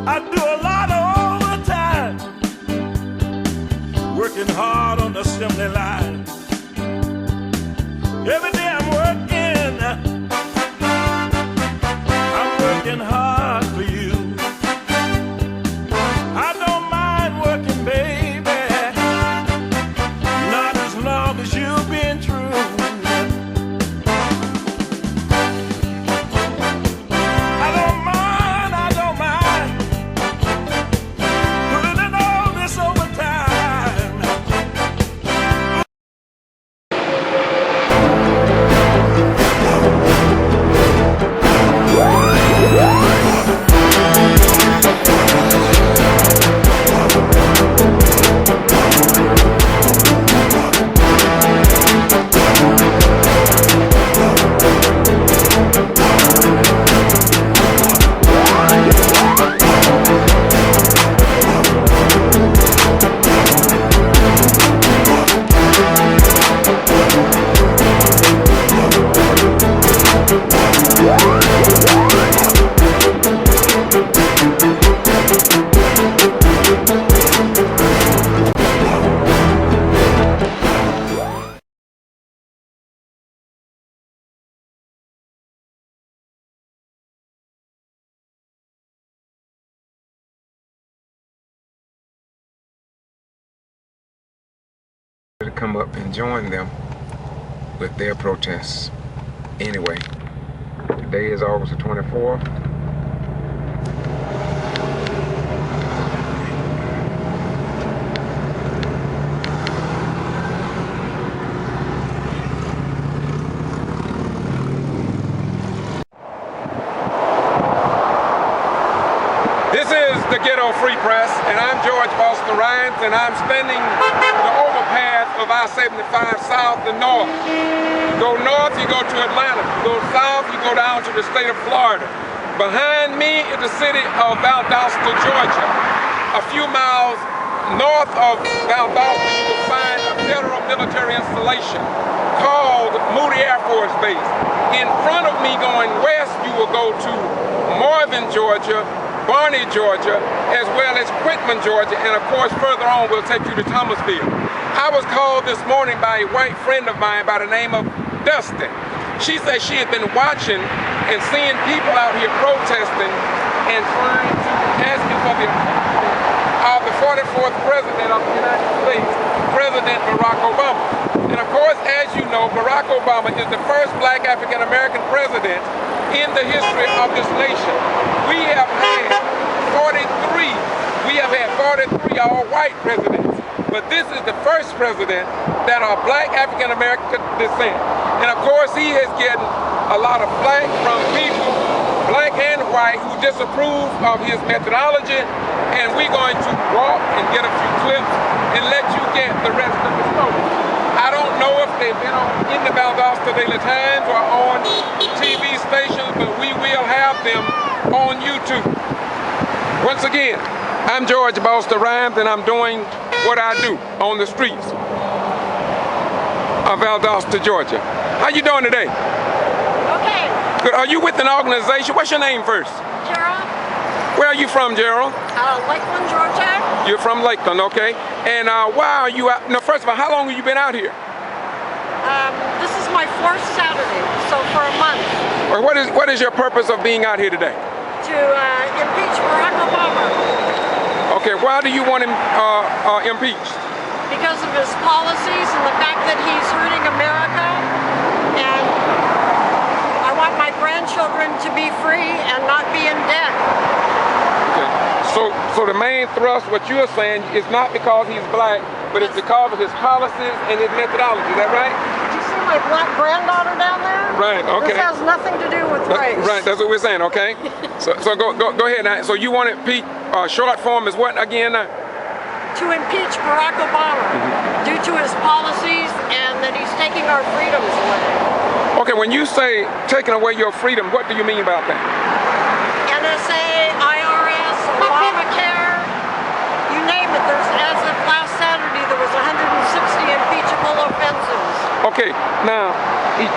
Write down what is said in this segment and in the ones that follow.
I do a lot of overtime, working hard on the assembly line. Every day I'm working hard for you. I don't mind working, baby, not as long as you've been true. To come up and join them with their protests. Anyway, today is August the 24th. This is the Ghetto Free Press, and I'm George Boston Rhymes, and I'm standing the overpass of I-75 south and north. You go north, you go to Atlanta. You go south, you go down to the state of Florida. Behind me is the city of Valdosta, Georgia. A few miles north of Valdosta, you will find a federal military installation called Moody Air Force Base. In front of me going west, you will go to Marvin, Georgia, Barney, Georgia, as well as Quitman, Georgia, and of course further on we'll take you to Thomasville. I was called this morning by a white friend of mine by the name of Dustin. She said she had been watching and seeing people out here protesting and trying to asking for the 44th president of the United States, President Barack Obama. And of course, as you know, Barack Obama is the first black African-American president in the history of this nation. We have had 43 all white presidents, but this is the first president that are black African-American descent. And of course, he has gotten a lot of flack from people, black and white, who disapprove of his methodology, and we're going to walk and get a few clips and let you get the rest of the story. I don't know if they've been in the Valdosta Daily Times or on TV stations, but we will have them on YouTube. Once again, I'm George Valdosta Rhymes, and I'm doing what I do on the streets of Valdosta, Georgia. How you doing today? Okay. Good. Are you with an organization? What's your name first? Gerald. Where are you from, Gerald? Lakeland, Georgia. You're from Lakeland, okay. And why are you out? No, first of all, how long have you been out here? This is my fourth Saturday, so for a month. Well, what is your purpose of being out here today? To impeach Barack Obama. Okay, why do you want him impeached? Because of his policies and the fact that he's hurting America, and I want my grandchildren to be free and not be in debt. Okay, so the main thrust, what you're saying, is not because he's black, but it's because of his policies and his methodology. Is that right? Did you see my black granddaughter down there? Right. Okay. This has nothing to do with race. Right. That's what we're saying. Okay. so go ahead now. So you want to impeach? Short form is what again? To impeach Barack Obama due to his policies and that he's taking our freedoms away. Okay. When you say taking away your freedom, what do you mean about that? NSA, IRS, Obamacare, you name it. As of last Saturday, there was 160 impeachable offenses. Okay, now,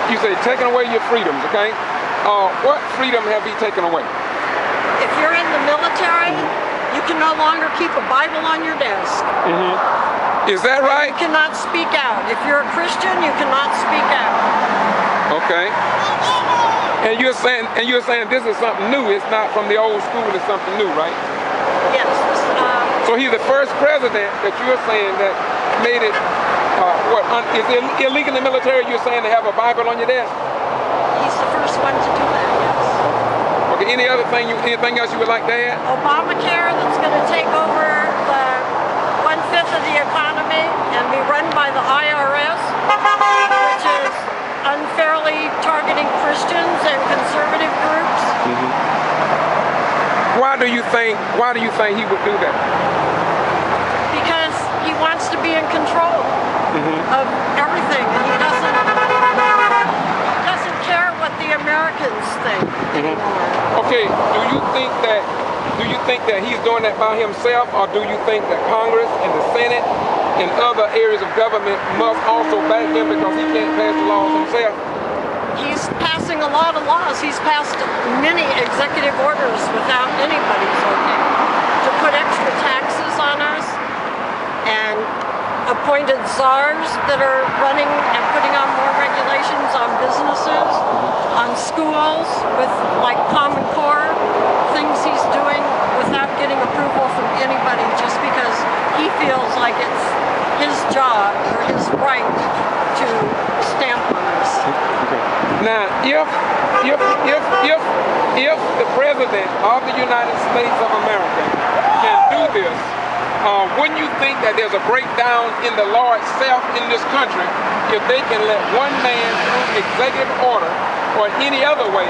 you say taking away your freedoms, okay? What freedom have he taken away? If you're in the military, pray, you can no longer keep a Bible on your desk. Is that right? You cannot speak out. If you're a Christian, you cannot speak out. Okay. And you're saying this is something new. It's not from the old school. It's something new, right? Yes. So he's the first president that you're saying that made it. Is it illegal in the military? You're saying to have a Bible on your desk? He's the first one to do that. Yes. Okay. Anything else you would like to add? Obamacare that's going to take over the 1/5 of the economy and be run by the IRS, which is unfairly targeting Christians and conservative groups. Why do you think he would do that? Because he wants to be in control of everything, and he doesn't care what the Americans think anymore. Okay, do you think that he's doing that by himself, or do you think that Congress and the Senate and other areas of government must also back him because he can't pass the laws himself? He's passing a lot of laws. He's passed many executive orders without anybody's okay to put extra taxes on us, and appointed czars that are running and putting on more regulations on businesses, on schools with like Common Core, things he's doing without getting approval from anybody just because he feels like it's his job or his right to stamp on us. Now, if the President of the United States of America can do this, wouldn't you think that there's a breakdown in the law itself in this country if they can let one man through executive order or any other way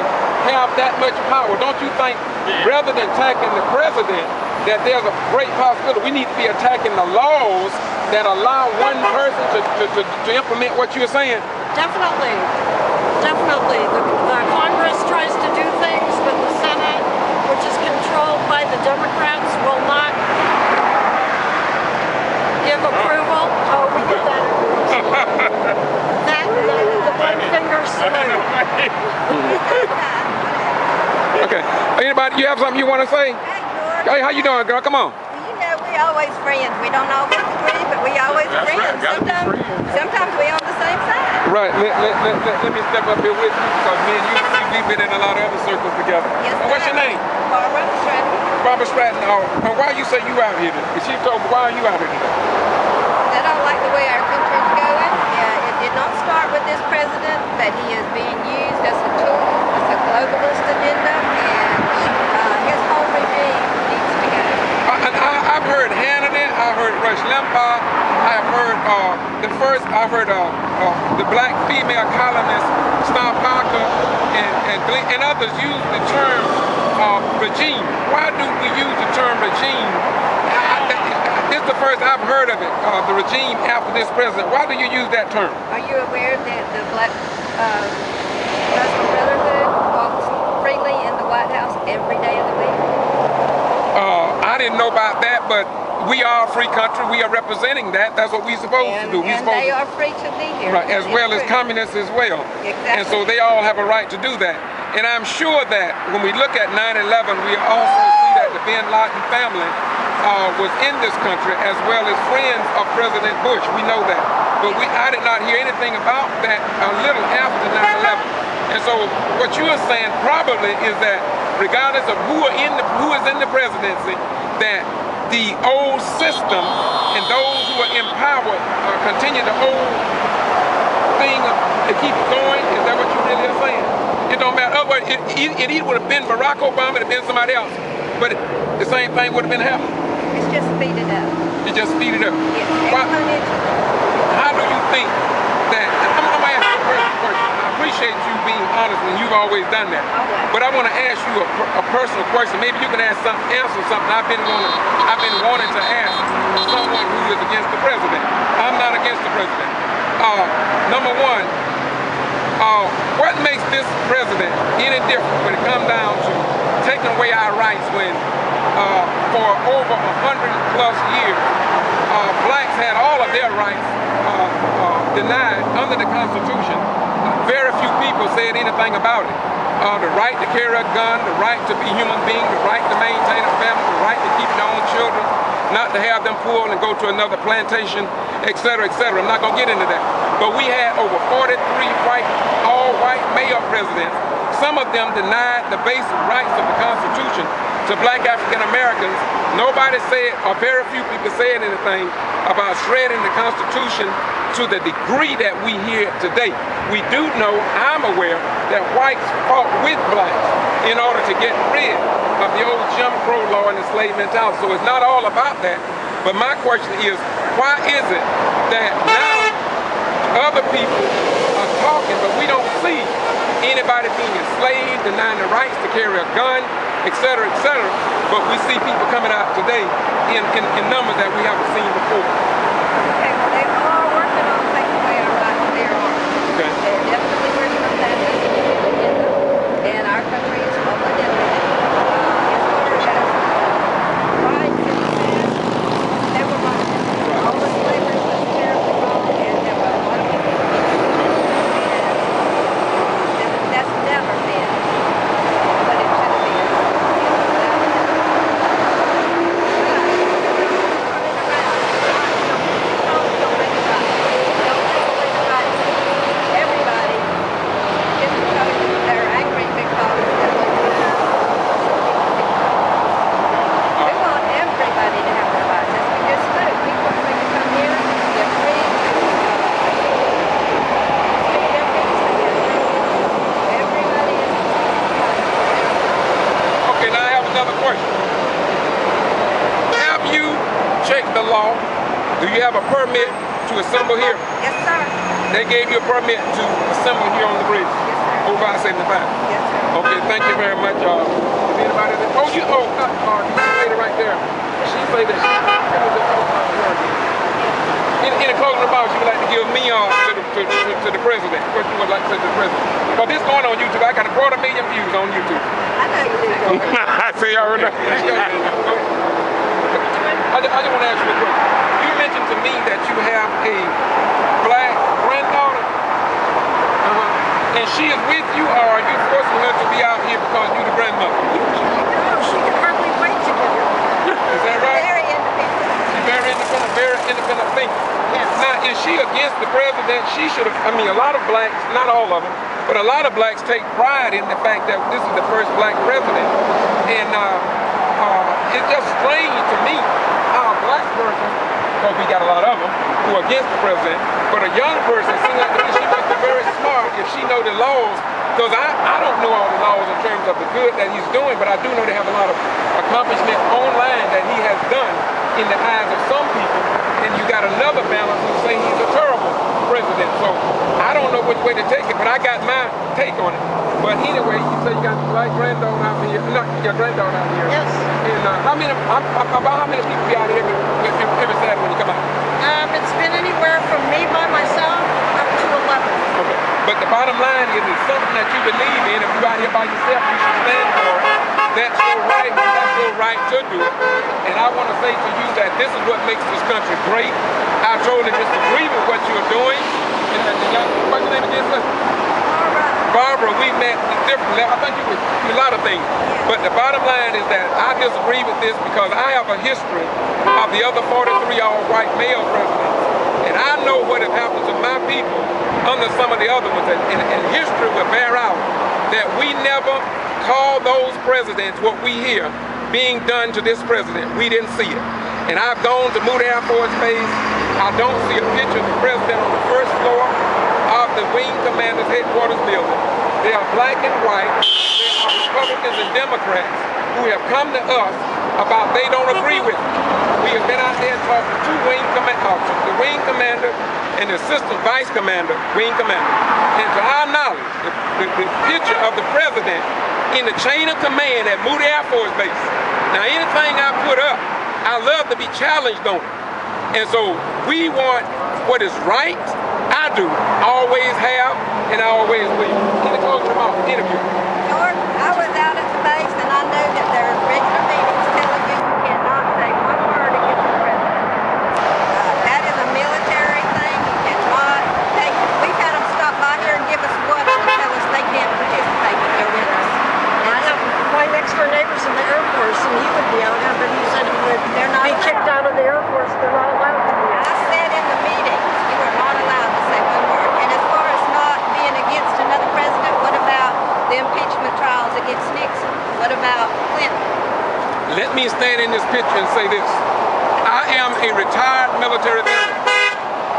have that much power? Don't you think, rather than attacking the president, that there's a great possibility we need to be attacking the laws that allow one person to implement what you're saying? Definitely. Definitely. The Congress tries to do things, but the Senate, which is controlled by the Democrats, will not give approval. Oh, we did that. The one finger salute. Okay. Anybody, you have something you want to say? Hey, how you doing, girl? Come on. You know, we always friends. We don't always agree, but we always friends. Sometimes we on the same side. Right. Let me step up here with you because me and we've been in a lot of other circles together. Yes, What's your name? Barbara Stratton. Barbara Stratton. Why you say you out here today? She told me, why are you out here today? I don't like the way our country's going. Yeah, it did not start with this president, but he is being used as a tool, as a globalist agenda, and his whole regime needs to go. I've heard Hannity, I've heard Rush Limbaugh, I've heard the black female columnist Star Parker and others use the term regime. Why do we use the term regime? This is the first I've heard of it, the regime after this president. Why do you use that term? Are you aware that the Black Muslim Brotherhood walks freely in the White House every day of the week? I didn't know about that, but we are a free country. We are representing that. That's what we're supposed to do. And they are free to be here. Right, as well as communists as well. Exactly. And so they all have a right to do that. And I'm sure that when we look at 9/11, we also see that the Bin Laden family was in this country as well as friends of President Bush. We know that. But I did not hear anything about that a little after 9/11. And so what you are saying probably is that regardless of who is in the presidency, that the old system and those who are in power continue the old thing to keep it going. Is that what you really are saying? It don't matter. It either would have been Barack Obama, it would have been somebody else, but the same thing would have been happening. It's just speeded up. It just speeded up. Yes. How do you think that? I'm going to ask you a personal question. I appreciate you being honest, and you've always done that. Okay. But I want to ask you a personal question. Maybe you can answer something I've been wanting to ask someone who is against the president. I'm not against the president. Number one, what makes this president any different when it comes down to taking away our rights when for over 100+ years blacks had all of their rights denied under the Constitution? Very few people said anything about it. The right to carry a gun, the right to be human being, the right to maintain a family, the right to have them pull and go to another plantation, et cetera, et cetera. I'm not going to get into that. But we had over 43 all-white mayor presidents. Some of them denied the basic rights of the Constitution to black African Americans. Nobody said, or very few people said anything about shredding the Constitution to the degree that we hear today. We do know, I'm aware, that whites fought with blacks in order to get rid of the old Jim Crow law and the slave mentality. So it's not all about that. But my question is, why is it that now other people are talking, but we don't see anybody being enslaved, denying the rights to carry a gun, et cetera, but we see people coming out today in numbers that we haven't seen before. Okay, well, they are working on taking away our right to bear arms. Okay. They're definitely working on that. That's a good agenda. And our country is full of it. As far as rights in the past, they were wrong. All the slavery was terribly wrong, and there were a lot of people who did it. And that's never been what it should have been. Everybody, just because they're angry because we want everybody to have their rights. As we just said, people are free to come here, they're free to speak their piece. Everybody is Okay, now I have another question. Have you checked the law? Do you have a permit to assemble here? Yes, sir. They gave you a permit to assemble here on the bridge? Yes, sir. Over I-75? Yes, sir. Okay, thank you very much. Is anybody that, this lady right there. She say that in a closing remarks, you would like to give me to the president. What you would like to say to the president? But this going on YouTube. I got 250,000 views on YouTube. I know you do. I see you already. I just want to ask you a question. You mentioned to me that you have a black granddaughter, and she is with you, or are you forcing her to be out here because you're the grandmother? No, she can hardly wait to get here. Is that right? Very independent. She's very independent thinker. Yes. Now, is she against the president? She should have, I mean, a lot of blacks, not all of them, but a lot of blacks take pride in the fact that this is the first black president. And it's just strange to me how a black person, because we got a lot of them, who are against the president, but a young person, seems like she must be very smart if she know the laws, because I don't know all the laws in terms of the good that he's doing, but I do know they have a lot of accomplishments online that he has done in the eyes of some people, and you got another balance who say he's a terrible president. So I don't know which way to take it, but I got my take on it. But anyway, you say you got a black granddaughter out here, not your granddaughter out here. Yes. And about how many people be out here every Saturday when you come out? It's been anywhere from me by myself up to 11. Okay. But the bottom line is it's something that you believe in. If you're out here by yourself, you should stand for it. That's your right. That's your right to do it. And I want to say to you that this is what makes this country great. I totally disagree with what you're doing. What's your name again, sir? Barbara, we met differently. I think you would do a lot of things. But the bottom line is that I disagree with this because I have a history of the other 43 all-white male presidents. And I know what has happened to my people under some of the other ones. And history will bear out that we never called those presidents what we hear being done to this president. We didn't see it. And I've gone to Moody Air Force Base. I don't see a picture of the president on the first floor of the Wing Commander's headquarters building. They are black and white. They are Republicans and Democrats who have come to us about they don't agree with it. We have been out there and talked to two Wing Commanders, the Wing Commander and the Assistant Vice Commander, Wing Commander. And to our knowledge, the picture of the president in the chain of command at Moody Air Force Base. Now anything I put up, I love to be challenged on it. And so we want what is right. I do, always have, and I always will. In the closing remarks interview. George, I was out at the base and I know that there are regular meetings telling you you cannot say one word against the president. That is a military thing. You cannot take, we've had them stop by here and give us water and tell us they can't participate if they're with us. I have my next door neighbor's in the Air Force, and he would be out here, but he said he would They're not be kicked out of the Air let me stand in this picture and say this. I am a retired military veteran.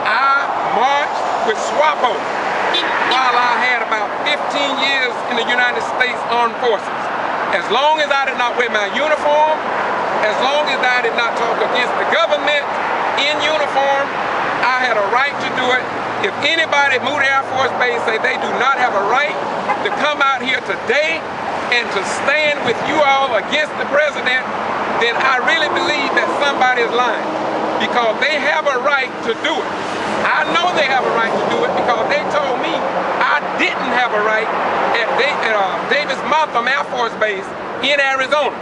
I marched with SWAPO while I had about 15 years in the United States Armed Forces. As long as I did not wear my uniform, as long as I did not talk against the government in uniform, I had a right to do it. If anybody at Moody Air Force Base say they do not have a right to come out here today and to stand with you all against the president, then I really believe that somebody is lying, because they have a right to do it. I know they have a right to do it because they told me I didn't have a right at Davis-Monthan Air Force Base in Arizona.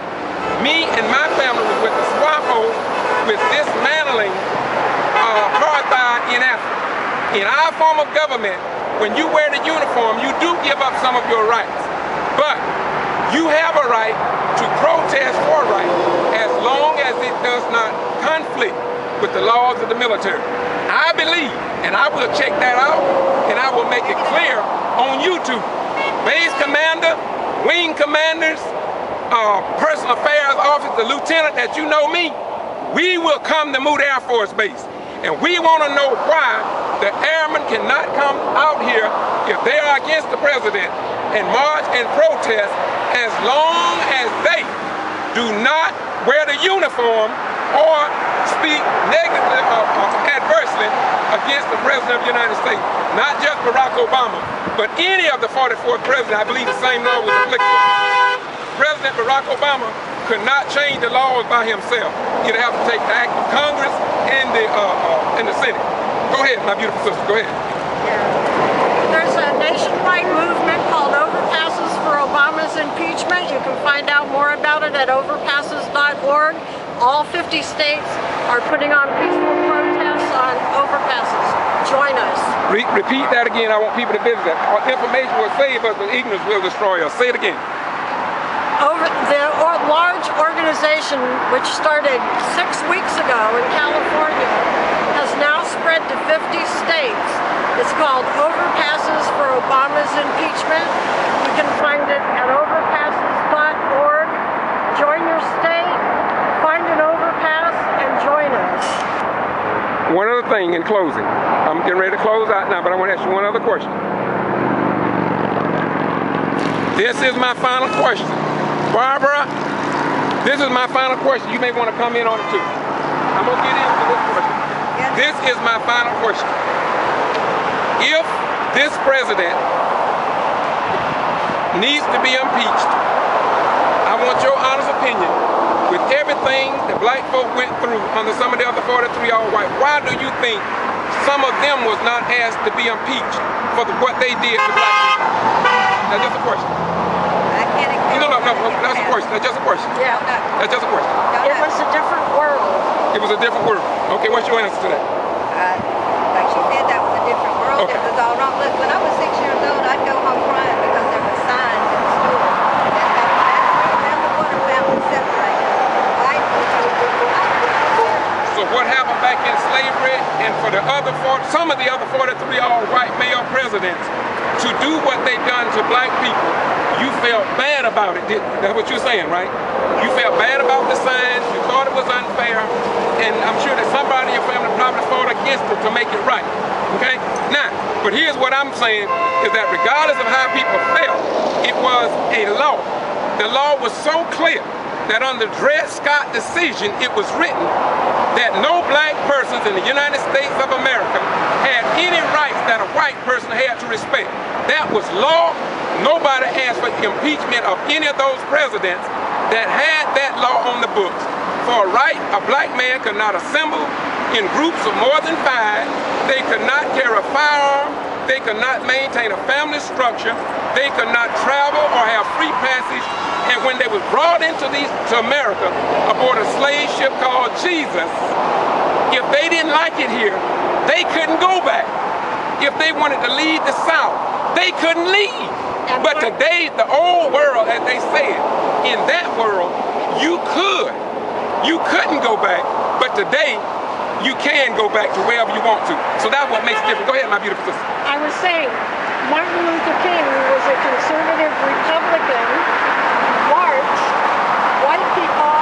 Me and my family was with the SWAPO with dismantling apartheid in Africa. In our form of government, when you wear the uniform, you do give up some of your rights. But you have a right to protest for right as long as it does not conflict with the laws of the military. I believe, and I will check that out, and I will make it clear on YouTube. Base commander, wing commanders, personal affairs officer, lieutenant that you know me, we will come to Moody Air Force Base. And we want to know why the airmen cannot come out here if they are against the president and march and protest as long as they do not wear the uniform or speak negatively or adversely against the president of the United States. Not just Barack Obama, but any of the 44th president. I believe the same law was applicable. President Barack Obama could not change the laws by himself. He'd have to take the act of Congress and the Senate. Go ahead, my beautiful sister, go ahead. There's a nationwide movement called Overpasses for Obama's Impeachment. You can find out more about it at overpasses.org. All 50 states are putting on peaceful protests on overpasses. Join us. Repeat that again. I want people to visit that. Information will save us, but ignorance will destroy us. Say it again. The large organization, which started 6 weeks ago in California, has now spread to 50 states. It's called Overpasses for Obama's Impeachment. You can find it at overpasses.org. Join your state, find an overpass, and join us. One other thing in closing. I'm getting ready to close out now, but I want to ask you one other question. This is my final question. Barbara, this is my final question. You may want to come in on it too. I'm going to get into this question. Yes. This is my final question. If this president needs to be impeached, I want your honest opinion. With everything that black folk went through under some of the other 43 all white, why do you think some of them was not asked to be impeached for what they did to black people? That's just a question. No, that's a question. That's just a question. Yeah. That's just a question. It was a different world. It was a different world. Okay, what's your answer to that? Like she said, that was a different world. Okay. It was all wrong. Look, when I was 6 years old, I'd go home crying because there were signs in the store that the water fountain separated. White So what happened back in slavery, and for the other some of the other 43 all-white male presidents to do what they done to black people, you felt bad about it, didn't you? That's what you're saying, right? You felt bad about the signs, you thought it was unfair, and I'm sure that somebody in your family probably fought against it to make it right, okay? Now, but here's what I'm saying, is that regardless of how people felt, it was a law. The law was so clear that under Dred Scott decision, it was written that no black persons in the United States of America had any rights that a white person had to respect. That was law. Nobody asked for impeachment of any of those presidents that had that law on the books. For a right, a black man could not assemble in groups of more than 5. They could not carry a firearm. They could not maintain a family structure. They could not travel or have free passage. And when they was brought into America aboard a slave ship called Jesus, if they didn't like it here, they couldn't go back. If they wanted to leave the South, they couldn't leave. But today, the old world, as they said, in that world, you could. You couldn't go back, but today, you can go back to wherever you want to. So that's what makes it different. Go ahead, my beautiful sister. I was saying, Martin Luther King was a conservative Republican, marched, white people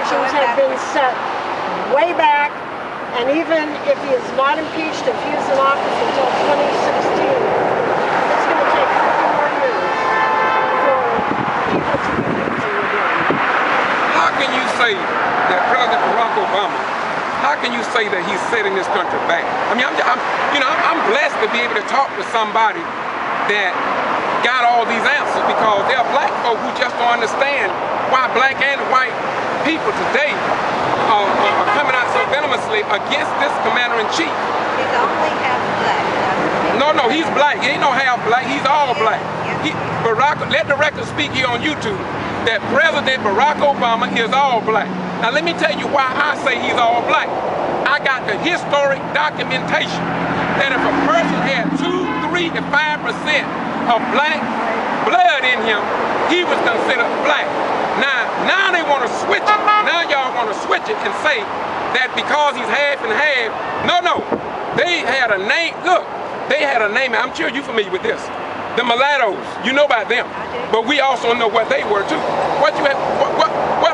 conditions have been set way back, and even if he is not impeached, if he is in office until 2016, it's going to take 50 more years for people to do things that we're doing. How can you say that President Barack Obama, how can you say that he's setting this country back? I mean, I'm blessed to be able to talk to somebody that got all these answers, because there are black folk who just don't understand why black and white people today are coming out so venomously against this commander-in-chief. He's only half black. No, he's black. He ain't no half black. He's all black. Let the record speak here on YouTube that President Barack Obama is all black. Now let me tell you why I say he's all black. I got the historic documentation that if a person had 2, 3 to 5% of black blood in him, he was considered black. Now they want to switch it. Now y'all want to switch it and say that because he's half and half. No. They had a name. Look, they had a name. I'm sure you're familiar with this. The mulattoes. You know about them. But we also know what they were too. What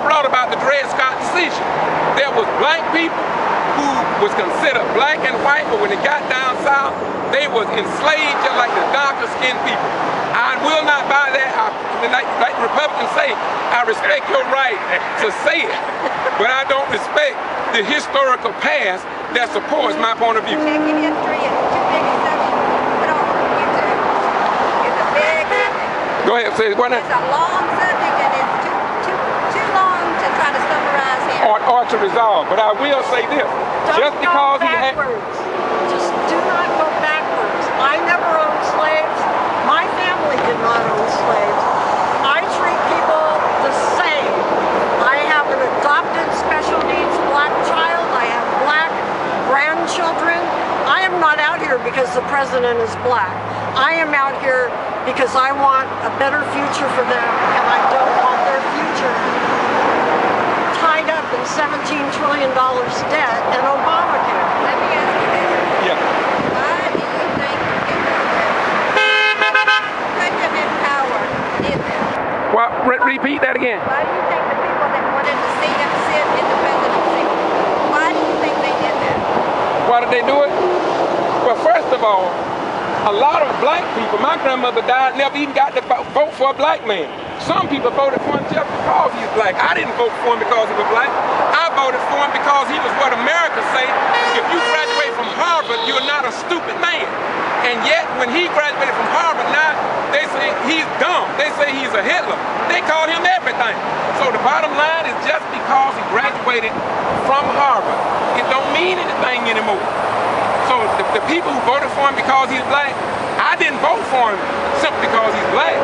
brought about the Dred Scott decision? There was black people who was considered black and white, but when they got down south, they was enslaved just like the darker skinned people. I will not buy that. Like Republicans say, I respect your right to say it, but I don't respect the historical past that supports my point of view. Checking history is too big a subject to put on YouTube. It's a big subject. Go ahead, say it. It's a long subject, and it's too long to try to summarize here. Or to resolve, but I will say this. Just because he had... Just do not go backwards. I never owned slaves. My family did not own slaves. I treat people the same. I have an adopted special needs black child. I have black grandchildren. I am not out here because the president is black. I am out here because I want a better future for them, and I don't want their future tied up in $17 trillion debt and Obamacare. Let me ask you this. Yeah. Why do you think President Howard did that? Well, repeat that again. Why do you think the people that wanted to see him sit in the presidency, why do you think they did that? Why did they do it? Well, first of all, a lot of black people, my grandmother died, never even got to vote for a black man. Some people voted for him just because he's black. I didn't vote for him because he was black. I voted for him because he was what America say. If you graduate from Harvard, you're not a stupid man. And yet, when he graduated from Harvard, now they say he's dumb. They say he's a Hitler. They call him everything. So the bottom line is just because he graduated from Harvard, it don't mean anything anymore. So the people who voted for him because he's black, I didn't vote for him simply because he's black,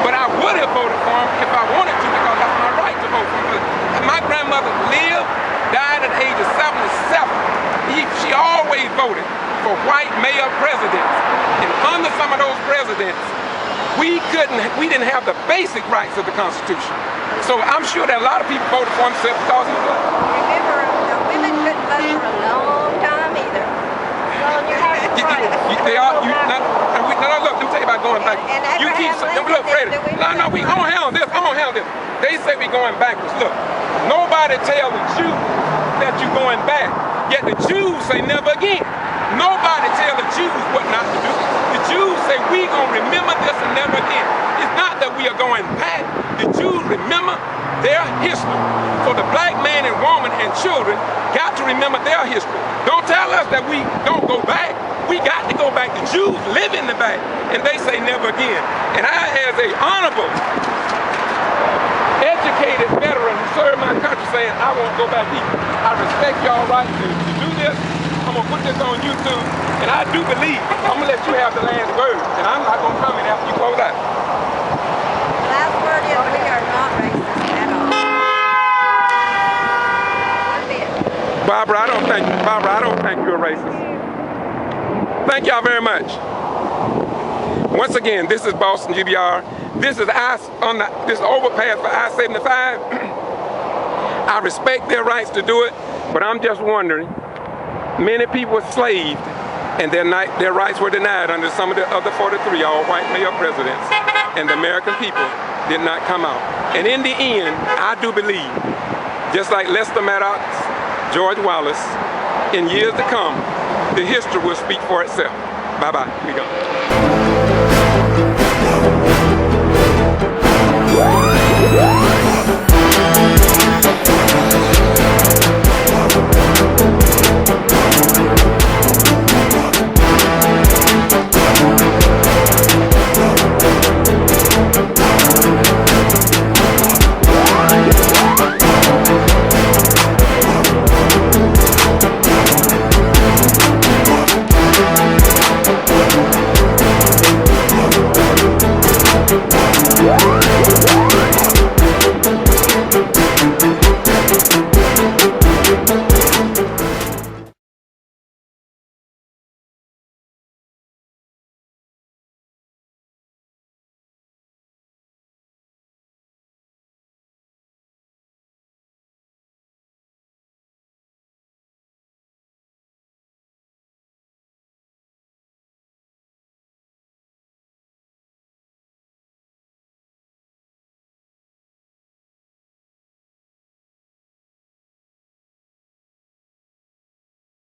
but I would have voted for him if I wanted to, because that's my right to vote for him. My grandmother lived, died at the age of 77. She always voted for white male presidents, and under some of those presidents, we didn't have the basic rights of the Constitution. So I'm sure that a lot of people voted for him simply because he was black. Remember, the women couldn't vote for a long time either. Well, you have the right. Look, let me tell you about going back. And You keep Abraham look, Freddie. Lincoln No, we I'm gonna handle this. I'm gonna handle this. They say we going backwards. Look, nobody tell the Jews that you're going back. Yet the Jews say never again. Nobody tell the Jews what not to do. The Jews say we gonna remember this and never again. It's not that we are going back. The Jews remember their history. So the black man and woman and children got to remember their history. Don't tell us that we don't go back. We got to go back. The Jews live in the back, and they say never again. And I, as a honorable, educated veteran who served my country, saying I won't go back either. I respect y'all right to do this. I'm gonna put this on YouTube, and I do believe I'm gonna let you have the last word, and I'm not gonna come in after you close out. Last word is we are not racist at all. One bit. Barbara, I don't think you're a racist. Thank y'all very much. Once again, this is Boston G.B.R. This is this overpass for I-75. I respect their rights to do it, but I'm just wondering, many people were enslaved and their rights were denied under some of the other 43 all-white male presidents, and the American people did not come out. And in the end, I do believe just like Lester Maddox, George Wallace, in years to come, the history will speak for itself. Bye-bye. We go.